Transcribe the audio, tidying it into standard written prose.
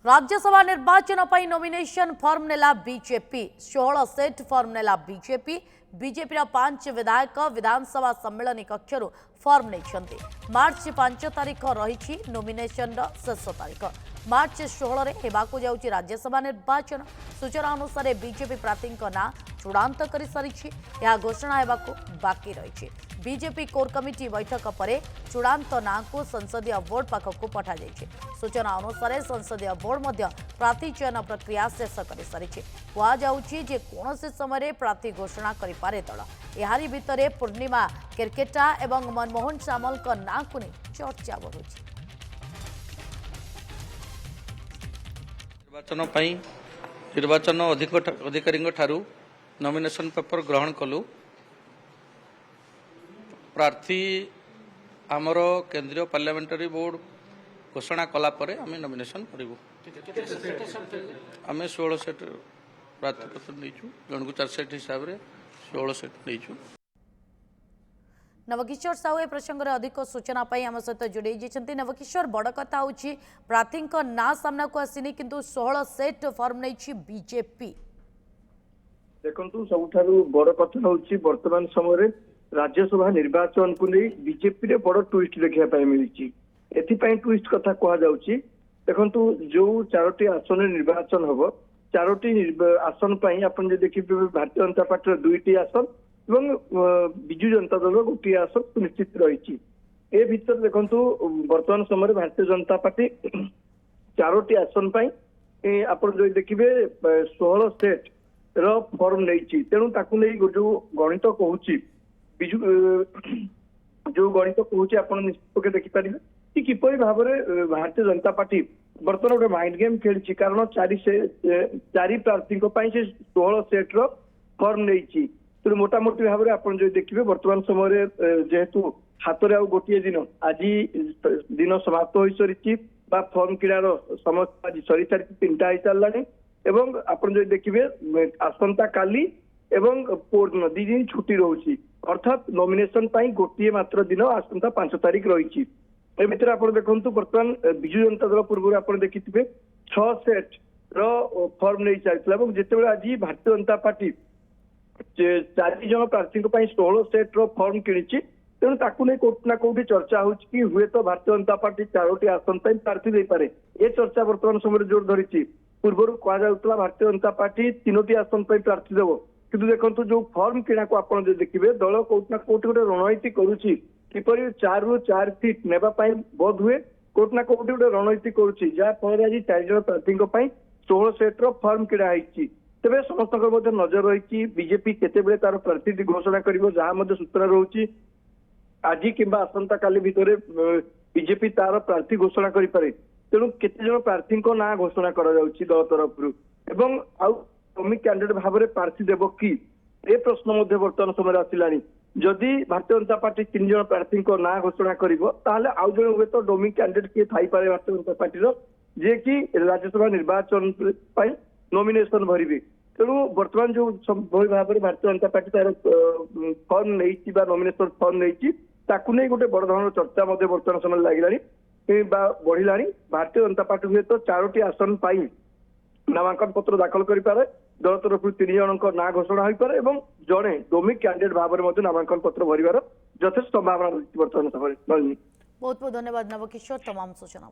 राज्यसभा निर्वाचन पर nomination form नेला बीजेपी 16 सेट फॉर्म नेला बीजेपी बीजेपी 5 विधायक विधानसभा सम्मेलन कक्ष फॉर्म नहीं मार्च 5 तारीख रही नॉमिनेशन शेष तारीख मार्च 16 होगाकू जाऊँगी राज्यसभा निर्वाचन सूचना अनुसार बीजेपी प्रार्थी ना चूड़ांत कर सारी घोषणा होगाकू बाकी रही बीजेपी कोर कमिटी बैठक पर चूड़ांत ना को संसदीय बोर्ड पाखक पठा जाइए सूचना अनुसार संसदीय बोर्ड प्रार्थी चयन प्रक्रिया शेष कर सारी कहुचे कौन समय प्रार्थी घोषणा करे दल यारी भितर पूर्णिमा केरकेटा एवं मनमोहन सामल ना को नहीं चर्चा बढ़ुची। निर्वाचन अधिकारी ठारू नॉमिनेशन पेपर ग्रहण कलु प्रार्थी आमर केंद्रीय पार्लियामेंटारी बोर्ड घोषणा कला परे आम नॉमिनेशन करूँ आम 16 सेट प्रार्थी पत्र नहीं जन को 4 सेट हिसाब से 16 सेट नहीं। नवकिशोर साहू ए प्रसंग में अधिक सूचना आम सहित जोड़े नवकिशोर बड़ कथा हूँ प्रार्थी ना सामना को आसनी किंतु 16 सेट फॉर्म नहीं बीजेपी देखु सबुठारु बड़ कथा हूँ वर्तमान समय राज्यसभा निर्वाचन को नहीं बीजेपी रे बड़ ट्विस्ट देखा मिली एथिपाई ट्विस्ट कथा कहुच्छी देखु जो 4टी आसन निर्वाचन हम 4टी आसन आप देखिए भारतीय जनता पार्टी 2टी आसन एवं विजु जनता दल गोटे आसन सुनिश्चित रही ए भीतर देखु वर्तमान समय भारतीय जनता पार्टी 4टी आसन आप जो देखिए 16 सेट फॉर्म नहीं तेणु ताकू नहीं जो गणित कहूँ विजु जो गणित कहूँ आप निश्चित देखिपारे कि किपरि भाव में भारतीय जनता पार्टी बर्तमान गोटे माइंड गेम खेली कारण 4 प्रार्थी 16 सेट फॉर्म नहीं तेणु मोटामोटी भाव में आप जो देखिए वर्तमान समय जेहेतु हाथ में आउ गोटे दिन आज दिन समाप्त हो सारी फॉर्म किणार समय आज सरी सारी 3टा हो सारा एवं आप जो देखिए आसंता काली एवं पूर्ण 2 दिन छुट्टी रोचे अर्थात नॉमिनेशन गोटे मात्र दिन आसंता 5 तारीख रही ए भितर आप देखु बर्तमान विजु जनता दल पूर्व आप देखिए 6 सेट फॉर्म नहीं चलता जिते आज भारतीय जनता पार्टी 4 जन प्रार्थी 16 सेट फॉर्म किणी तेणु ताकू नहीं कोट ना कोटी चर्चा हो हुए तो भारतीय जनता पार्टी 4टी आसन प्रार्थी दे पारे ये चर्चा वर्तमान समय जोर धरी पूर्व कहुला भारतीय जनता पार्टी 3टी आसन प्रार्थी देव किंतु देखो जो फॉर्म किणा को आप देखिए दल कोटना कोटी गोटे रणनीति करुच्ची किपर 4 ରୁ 4 सीट नेबाई बोध हुए कोटना कोटी गोटे रणनीति करुच्ची जहाँफल आज 4 जन प्रार्थी 16 सेट फॉर्म किणा तेरे समस्त नजर रही बीजेपी केते तार प्रार्थी घोषणा कर सूचना रोचे आज कि आसंता काली भितर बीजेपी तार प्रार्थी घोषणा करे तेणु केते जन प्रार्थी ना घोषणा दल तरफ एवं आउट कैंडिडेट भाव में प्रार्थी देव कि ए प्रश्न वर्तमान समय आसला जदि भारतीय जनता पार्टी 3 जन प्रार्थी ना घोषणा कर आउ जन हुए तो डोमिंग कैंडिडेट किए थाईपे भारतीय जनता पार्टी जे कि राज्यसभा निर्वाचन नॉमिनेशन भरवे तेणु वर्तमान जो भाव में भारतीय जनता पार्टी तार फॉर्म नहीं नॉमिनेशन फॉर्म नहीं नहीं गोटे बड़ धरण चर्चा वर्तमान समय लगे बढ़ला भारतीय जनता पार्टी हुए तो 4टी आसन नामांकन पत्र दाखल करे दल तरफ 3 जन ना घोषणा हो पारे और जड़े डोमिक कैंडिडेट भाव में नामांकन पत्र भरवार यथेष संभावना रही वर्तमान समय। बहुत बहुत धन्यवाद नवकिशोर तमाम सूचना।